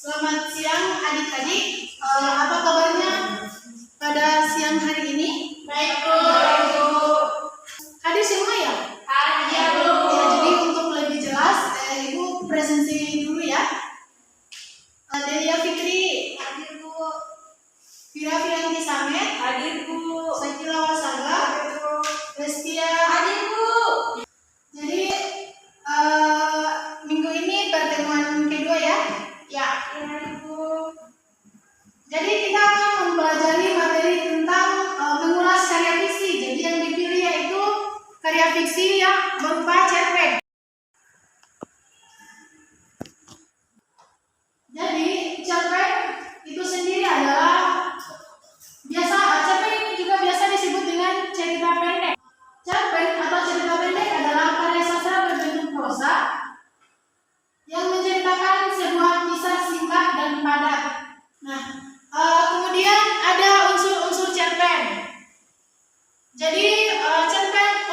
Selamat siang adik-adik. Apa kabarnya pada siang hari ini? Baik, Bu. Hadir semua ya? Hadir, Bu. Ya, jadi untuk lebih jelas, Ibu presentasi dulu ya. Delia Fikri. Hadir, Bu. Vira Fianti Samet. Hadir, Bu. Sakila Wasaga. Hadir, Bu. Restia. Hadir, Bu. Jadi minggu ini pertemuan kedua ya? Ya, hadir, Bu. Jadi kita akan mempelajari materi tentang mengulas karya fiksi. Jadi yang dipilih yaitu karya fiksi yang berupa cerpen. Jadi cerpen itu sendiri adalah cerpen ini juga biasa disebut dengan cerita pendek. Cerpen atau cerita pendek adalah karya sastra berbentuk prosa yang menceritakan sebuah kisah singkat dan padat. Nah, kemudian ada unsur-unsur cerpen. Jadi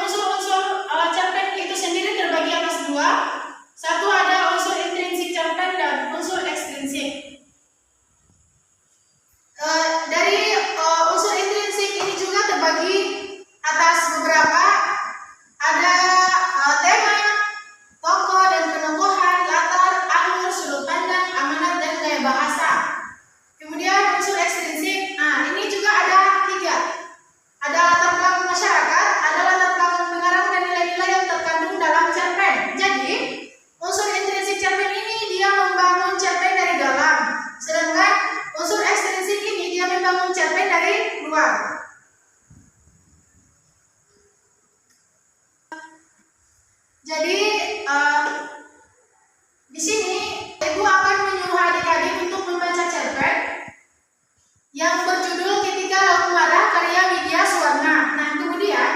unsur-unsur cerpen itu sendiri terbagi atas dua. Satu ada unsur intrinsik cerpen dan unsur ekstrinsik. Dari unsur intrinsik ini juga terbagi atas beberapa. Ada tema, tokoh dan penokohan, latar, alur, sudut pandang, amanat dan gaya bahasa. Kemudian unsur ekstrinsik, ini juga ada 3. Ada latar belakang masyarakat, ada latar belakang pengarang dan nilai-nilai yang terkandung dalam cerpen. Jadi, unsur intrinsik cerpen ini dia membangun cerpen dari dalam, sedangkan unsur ekstrinsik ini dia membangun cerpen dari luar. Jadi, di sini Ibu akan menyuruh adik-adik untuk membaca cerpen yang berjudul Ketika Laut Marah karya Widya Suwarna. Nah, kemudian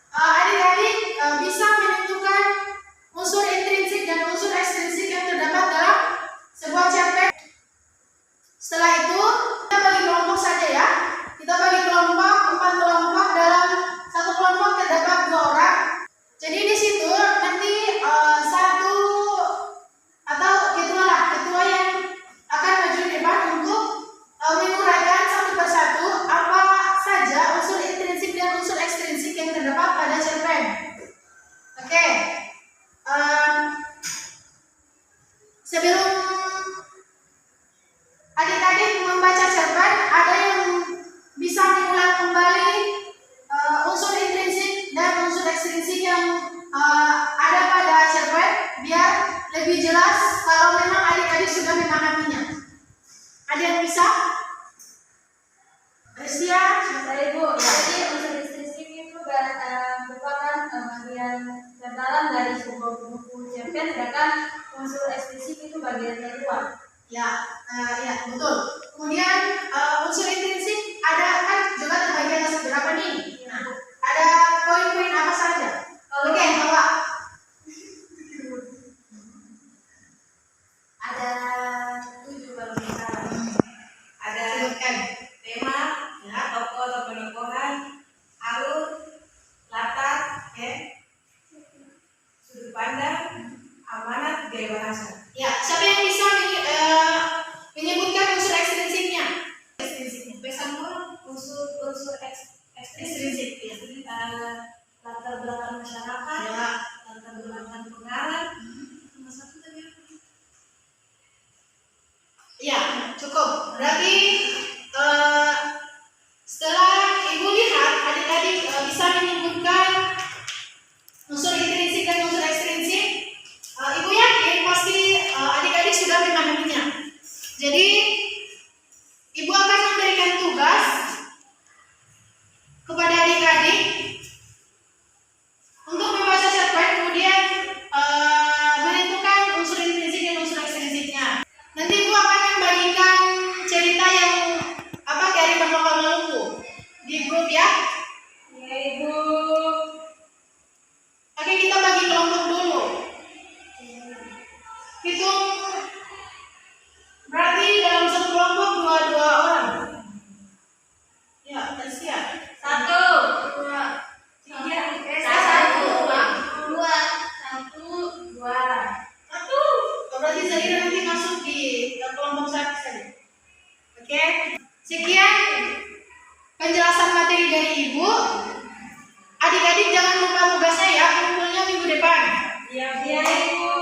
adik-adik bisa menentukan unsur intrinsik dan unsur ekstrinsik yang terdapat dalam sebuah cerpen. Setelah itu, kita bagi kelompok saja ya. Kita bagi kelompok 4 kelompok, dalam satu kelompok terdapat 2 orang. Jadi di situ nanti satu atau ketua yang akan maju di depan untuk menguraikan satu persatu apa saja unsur intrinsik dan unsur ekstrinsik yang terdapat pada cerpen. Oke. Sebelum adik-adik membaca cerpen, ada yang bisa mengulang kembali unsur intrinsik dan unsur ekstrinsik yang ada pada cerpen biar lebih jelas kalau memang adik-adik sudah memahaminya. Ada yang bisa? Restia? Saya, Bu. Jadi unsur ekstrinsik itu merupakan bagian terdalam dari sebuah buku cerpen, sedangkan unsur ekstrinsik itu bagian dari luar. Ya, betul. Kemudian unsur intrinsik ada kan juga terbagi atas berapa nih? Nah, ada poin-poin apa saja? Oke, Hawa. Ada 7 kalau tidak salah. Ada Sebutkan. tema, Ya. tokoh atau penokohan, alur, latar, sudut pandang, amanat, gaya bahasa. Ya, siapa yang bisa menyebutkan unsur ekstrinsiknya? Ekstrinsiknya. Pesan dulu. Unsur ekstrinsik, latar belakang masyarakat, Ya. latar belakang pengarang, sama satu tadi apa? Ya, cukup. Berarti setelah Ibu lihat adik-adik bisa menyebutkan unsur intrinsik dan unsur ekstrinsik, Ibu yakin pasti adik-adik sudah Oke, sekian penjelasan materi dari Ibu. Adik-adik jangan lupa tugasnya ya, kumpulnya minggu depan. Iya, Ibu.